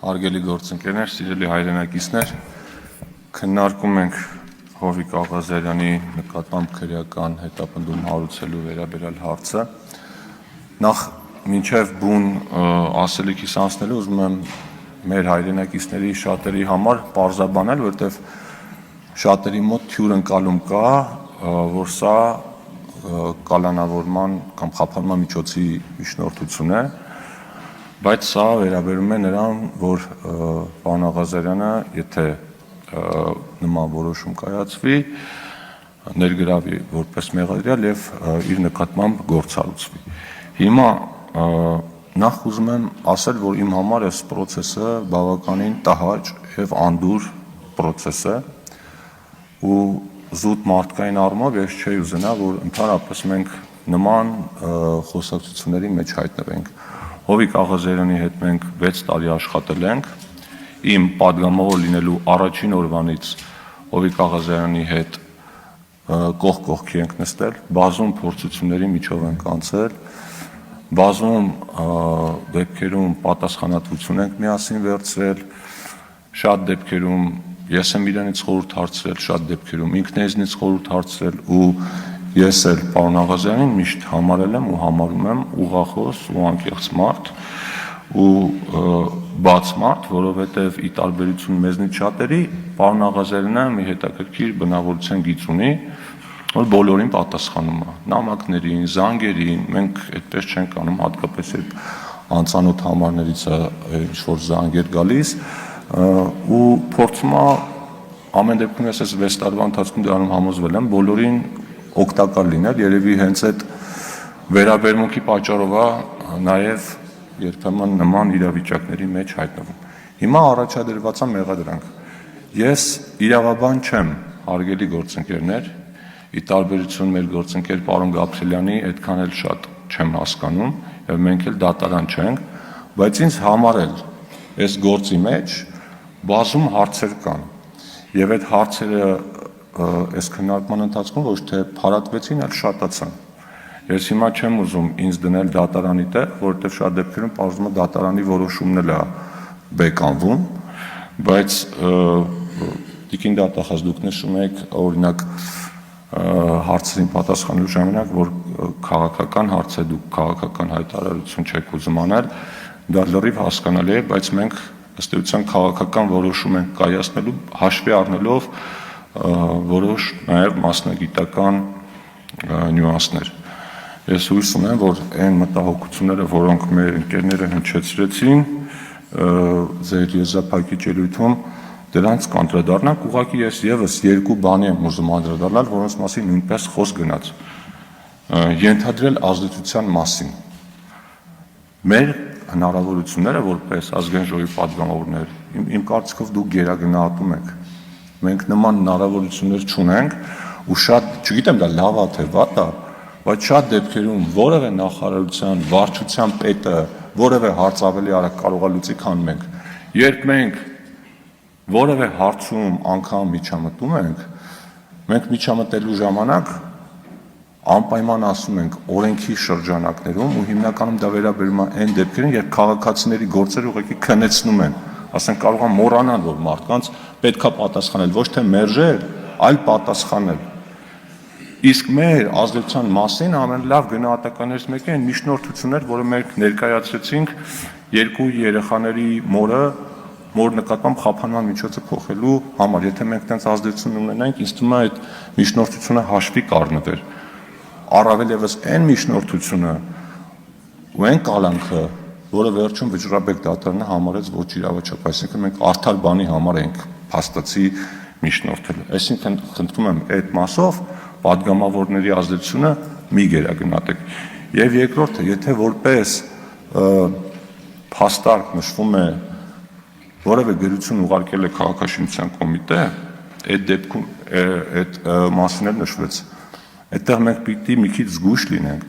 Հարգելի գործընկերներ, սիրելի հայրենակիցներ, քննարկում ենք Հովիկ Աղազարյանի նկատմամբ քրեական հետապնդում հարուցելու վերաբերյալ հարցը։ Նախ մինչև բուն ասելիքիս անցնելու ուզում եմ մեր հայրենակիցների շատերի համար պարզաբանել, որովհետև շատերի մոտ թյուր ընկալում կա, որ սա կալանավորման կամ խափանման միջոցի միջնորդություն է, բայց սա վերաբերում է նրան, որ պարոն Աղազարյանը, եթե նման որոշում կայացվի, ներգրավի որպես մեղադրյալ եւ իր նկատմամբ գործառույթի։ Հիմա նախ ուզում եմ ասել, որ իմ համար այս process-ը բավականին տհաճ եւ անդուր process է ու զուտ մարդկային առումով ես չէի ուզենա, որ ընդհանրապես մենք նման խոսակցությունների մեջ հայտնվենք։ Հովիկ Աղազարյանի հետ մենք 6 տարի աշխատել ենք, իմ падգամավոր լինելու առաջին օրվանից Հովիկ Աղազարյանի հետ կողք կողքի ենք նստել, բազում փորձությունների միջով ենք անցել, բազում դեպքերում պատասխանատվություն ենք միասին վերցրել, շատ դեպքերում ես եմ իրենից խորհուրդ հարցրել, շատ դեպքերում ինքն է ինձնից խորհուրդ հարցրել ու ես էլ պարոն Աղազարյանին միշտ համարել եմ ու համարում եմ ուղղախոս ու անկեղծ մարդ ու բաց մարդ, որովհետև ի տարբերություն մեզնից շատերի պարոն Աղազարյանը մի հետաքրքիր բնավորության գիծ ունի, որ բոլորին պատասխանում է, նամակներին, զանգերին, մենք այդպես չենք անում, հատկապես երբ անծանոթ համարներից է ինչ-որ զանգեր գալիս ու փորձում է ամեն դեպքում ես այս 6 տարվա ընթացքում դրանում համոզվել եմ բոլորին օգտակար լինել, երևի հենց այդ վերաբերմունքի պատճառով է նաև երբեմն նման իրավիճակների մեջ հայտնվում։ Հիմա առաջադրված է մեղադրանք։ Ես իրավաբան չեմ, հարգելի գործընկերներ, ի տարբերություն մեր գործընկեր պարոն Գաբրիելյանի, այդքան էլ շատ չեմ հասկանում եւ մենք էլ դատարան չենք, բայց ինձ համար էլ այս գործի մեջ բազում հարցեր կան եւ այդ հարցերը այս քննարկման ընթացքում ոչ թե փարատվեցին, այլ շատացան։ Ես հիմա չեմ ուզում ինձ դնել դատարանի տեղ, որովհետեւ շատ դեպքերում պարզվում է դատարանի որոշումն էլ է բեկանվում, բայց տիկին դատախազ դուք նշում եք օրինակ հարցերին պատասխանելու ժամանակ, որ քաղաքական հարց է, դուք քաղաքական հայտարարություն չեք ուզում անել, դա լրիվ հասկանալի է, բայց մենք ըստ էության քաղաքական որոշում ենք կայացնելու հաշվի առնելով որոշ նաև մասնագիտական նյուանսներ։ Ես հույս ունեմ, որ այն մտահոգությունները, որոնք մեր ընկերները հնչեցրեցին ձեր եզրափակիչ ելույթում, դրանց կանդրադառնանք, ուղղակի ես եւս երկու բանի եմ ուզում անդրադառնալ, որոնց մասին նույնպես խոսք գնաց։ Ենթադրել ազդեցության մասին։ Մեր հնարավորությունները որպես ազգային ժողովի падգամավորներ, իմ կարծիքով դուք գերագնահատում եք։ Մենք նման հնարավորություններ չունենք ու շատ, չգիտեմ դա լավ է թե վատ է, բայց շատ դեպքերում որևէ նախարարության, վարչության պետը որևէ հարց ավելի արագ կարող է լուծի, քան մենք։ Երբ մենք որևէ հարցում անգամ միջամտում ենք, մենք միջամտելու ժամանակ անպայման ասում ենք օրենքի շրջանակներում ու հիմնականում դա վերաբերում է այն դեպքերին, երբ քաղաքացիների գործերը ուղղակի քնեցնում են, ասենք կարող է մոռանալ, որ մարդկանց պետքա պատասխանել, ոչ թե մերժել, այլ պատասխանել։ Իսկ մեր ազդեցության մասին ամենալավ գնահատականներից մեկը այն միջնորդություններ, որը մենք ներկայացրեցինք երկու երեխաների մոր նկատմամբ խափանման միջոցը փոխելու համար, եթե մենք տենց ազդեցություն ունենայինք, ինձ թվում է այդ միջնորդությունը հաշվի կառնվեր։ Առավել եւս այն միջնորդությունը ու այն կալանքը, որը վերջում Վճռաբեկ դատարանը համարեց ոչ իրավաչափ, այսինքն մենք արդար բանի համար ենք փաստացի միջնորդել։ Այսինքն խնդրում եմ այդ մասով падգամավորների ազդեցությունը մի գերագնահատեք։ Եվ երկրորդը, եթե որպես փաստարկ նշվում է որևէ գրություն ուղարկել է քաղաքաշինության կոմիտե, այդ դեպքում այդ մասին էլ նշվեց։ Այդտեղ մենք պիտի մի քիչ զգույշ լինենք,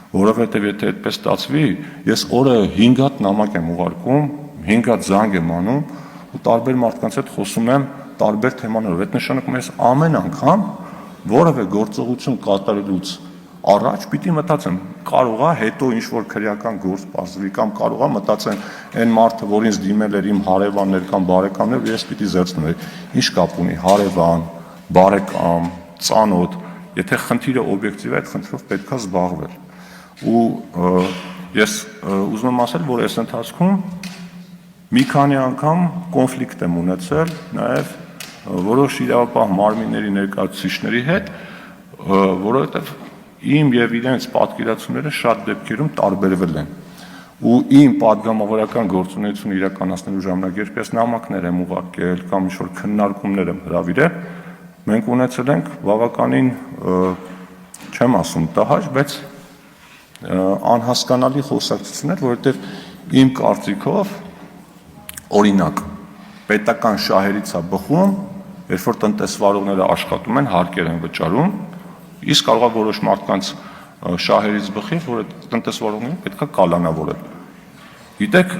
որովհետև եթե այդպես ստացվի, ես օրը 5 հատ նամակ եմ ուղարկում, 5 հատ զանգ եմ անում ու տարբեր մարդկանց հետ խոսում եմ տարբեր թեմաներով։ Այդ նշանակում է ես ամեն անգամ որևէ գործողություն կատարելուց առաջ պիտի մտածեմ, կարող է հետո ինչ-որ քրեական գործ բացվի կամ կարող է մտածեն այն մարդը, որ ինձ դիմել էր իմ հարևաններ կամ բարեկամներ, ես պիտի զերծնեմ, ինչ կապ ունի հարևան, բարեկամ, ծանոթ, եթե խնդիրը օբյեկտիվ է, այդ խնդրով պետք է զբաղվել։ Ու ես ուզում եմ ասել, որ այս ընթացքում մի քանի անգամ կոնֆլիկտ եմ ունեցել նաև որոշ իրավապահ մարմինների ներկայացուցիչների հետ, որովհետև իմ եւ իրենց պատկերացումները շատ դեպքերում տարբերվել են։ Ու իմ պատգամավորական գործունեությունը իրականացնելու ժամանակ, երբ ես նամակներ եմ ուղարկել կամ ինչ-որ քննարկումներ եմ հրավիրել, մենք ունեցել ենք բավականին, չեմ ասում տհաճ, բայց անհասկանալի խոսակցություններ, որովհետև իմ կարծիքով, օրինակ, պետական շահերից է բխում, երբ որ տնտեսվարողները աշխատում են, հարկեր են վճարում, իսկ կարող է որոշ մարդկանց շահերից բխի, որ տնտեսվարողներին պետք է կալանավորել։ Գիտեք,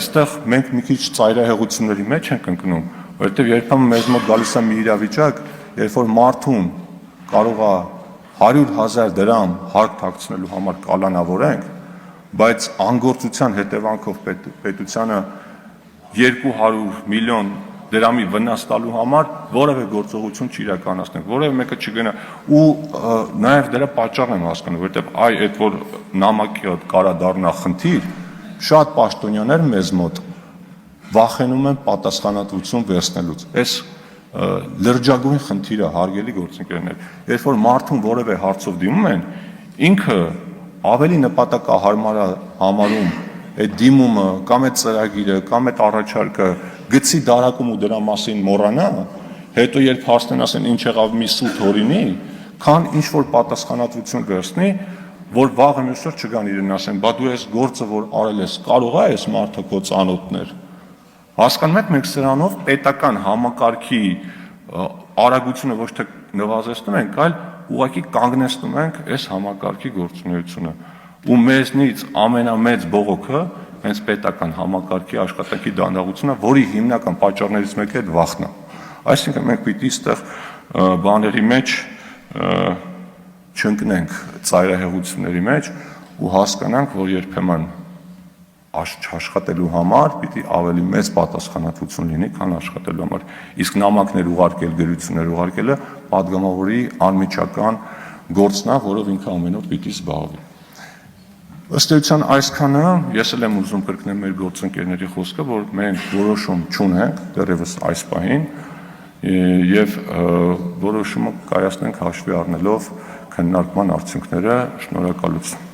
այստեղ մենք մի քիչ ծայրահեղությունների մեջ ենք ընկնում, որովհետև երբեմն մեզ մոտ գալիս է մի իրավիճակ, երբ որ մարդուն կարող է 100,000 դրամ հարկ թաքցնելու համար կալանավորենք, բայց անգործության հետևանքով պետությանը 200 միլիոն դրամի վնաս տալու համար որևէ գործողություն չիրականացնենք, որևէ մեկը չգնա ու նաև դրա պատճառն եմ հասկանում, որովհետև այդ որ նամակը կարա դառնա խնդիր, շատ պաշտոնյաներ մեզ մոտ վախենում են պատասխանատվություն վերցնելուց։ Այս լրջագույն խնդիրը հարգելի գործընկերներ, երբ որ մարդուն որևէ հարցով դիմում են, ինքը ավելի նպատակահարմար համարում այդ դիմումը կամ այդ ծրագիրը կամ այդ առաջարկը գցի դարակում ու դրա մասին մոռանա, հետո երբ հարցնեն ասեն ինչ եղավ մի սուտ հորինի, քան ինչ որ պատասխանատվություն վերցնի, որ վաղը մյուսօր չգան իրեն ասեն, բա դու այս գործը որ արել ես, կարող է այս մարդը քո ծանոթներ։ Հասկանում եք, մենք սրանով պետական համակարգի արագությունը ոչ թե նվազեցնում ենք, այլ ուղղակի կանգնեցնում ենք այս համակարգի գործունեությունը։ Ու մեզնից ամենամեծ բողոքը հենց պետական համակարգի աշխատանքի դանդաղությունը, որի հիմնական պատճառներից մեկը այդ վախն է։ Այսինքն մենք պիտի այստեղ բաների մեջ չընկնենք ծայրահեղությունների մեջ ու հասկանանք, որ երբեմն աշխատելու համար պիտի ավելի մեծ պատասխանատվություն լինի, քան աշխատելու համար։ Իսկ նամակներ ուղարկել, գրություններ ուղարկելը պատգամավորի անմիջական գործն է, որով ինքը ամեն օր պիտի զբաղվի։ Ըստ էության այսքանը ես էլ եմ ուզում կրկնել մեր գործընկերների խոսքը, որ մենք որոշում չունենք դեռևս այս պահին եւ որոշումը կայացնենք հաշվի առնելով քննարկման արդյունքները։ Շնորհակալություն։